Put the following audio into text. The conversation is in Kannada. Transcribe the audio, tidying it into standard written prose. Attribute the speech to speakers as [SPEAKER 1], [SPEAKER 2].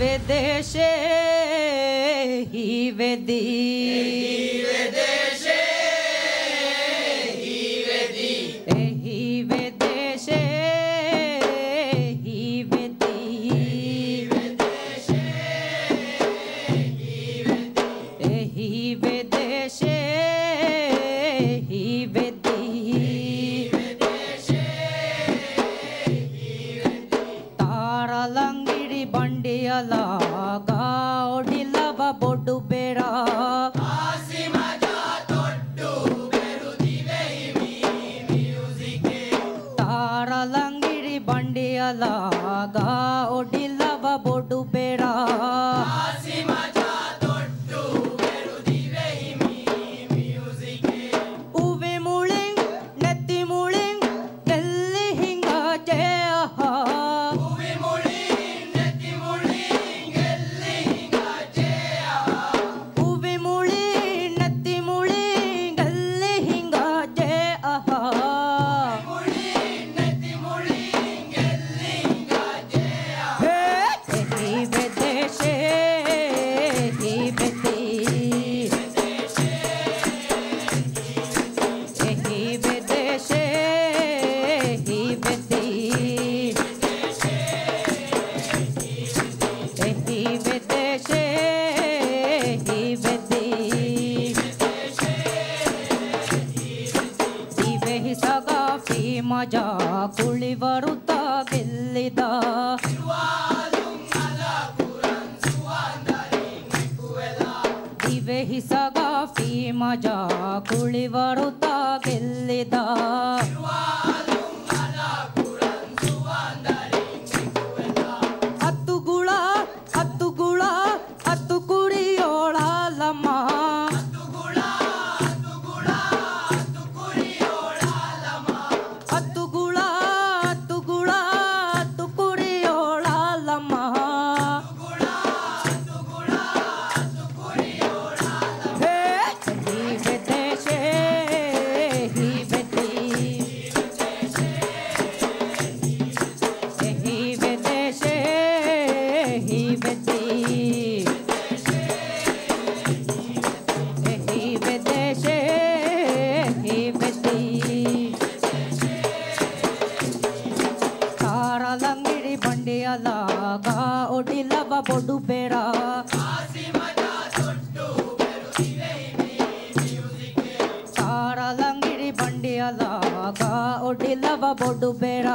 [SPEAKER 1] Vedeshe hi vedi
[SPEAKER 2] Vedeshe hi vedi
[SPEAKER 1] hi vedeshe hi vedi
[SPEAKER 2] Vedeshe hi vedi
[SPEAKER 1] hi vedeshe hi vedi
[SPEAKER 2] Vedeshe hi vedi
[SPEAKER 1] ತಾರಲಂಗಿಡಿ ಬಂಡಿಯಲ ಗಾಡಿಲವ ಬೊಡ್ಡು ಬೇಡ
[SPEAKER 2] ಆಸಿಮಜ ತೊಟ್ಟು ಬೆರುದಿವೆ ಹಿಮಿ ಮ್ಯೂಸಿಕ್
[SPEAKER 1] ತಾರಲಂಗಿಡಿ ಬಂಡಿಯಲ ಗಾಡಿಲವ ಬೊಡ್ಡು ಬೇಡ
[SPEAKER 2] ಆಸಿಮಜ ತೊಟ್ಟು ಬೆರುದಿವೆ ಹಿಮಿ ಮ್ಯೂಸಿಕ್
[SPEAKER 1] ಉವೆ ಮುಳಿಂಗ್ ನೆತ್ತಿ ಮುಳಿಂಗ್ ಎಲ್ಲಿ ಹಿಂಗ ಜಯ
[SPEAKER 2] ಹೂವಿ ಮುಳಿ ನೆತ್ತಿ ಮುಳಿ ಗೆಲ್ಲಿ ಹಿಂಗ ಜಯ
[SPEAKER 1] ಉವೆ ಮುಳಿ ನೆತ್ತಿ ಮುಳಿ ಎಲ್ಲಿ ಹಿಂಗ ಜಯ
[SPEAKER 2] ಮುಳಿ ನೆತ್ತಿ ಮುಳಿ ಗೆಲ್ಲಿ ಹಿಂಗ ಜಯ
[SPEAKER 1] ಹಿ vedeshe hi vedi hi vedeshe hi vedi hi vedeshe hi vedi ಇವೆ ಹಿಸಗಾಫಿ ಮಜಾ ಕುಳಿ ಬರುತ್ತಾ ಗೆಲ್ಲಿದ ಇವೆ ಹಿಸಗಾಫಿ ಮಜಾ ಕುಳಿ ಬರುತ್ತಾ ಗೆಲ್ಲಿದ ಹತ್ತು ಗುಳ ಹತ್ತು ಗುಳ ಹತ್ತು ಕುಡಿಯೋಳಲ್ಲಮ್ಮ ಹತ್ತು ಗುಳ ಹತ್ತು ಗುಳ ಹತ್ತು ಕುಡಿಯೋಳಲ್ಲಮ್ಮ ಹೇ ಹಿ vedeshe hi vedi hi vedeshe hi vedi hi vedeshe hi vedi ತಾರಲಂಗಿಡಿ ಬಂಡಿಯಲ ಗಾ ಒಡಿಲವ ಬೊಡು ಬೇಡ ತಾರಲಂಗಿಡಿ ಬಂಡಿಯಲ ಗಾ ಒಡಿಲವ ಬೊಡು ಬೇಡ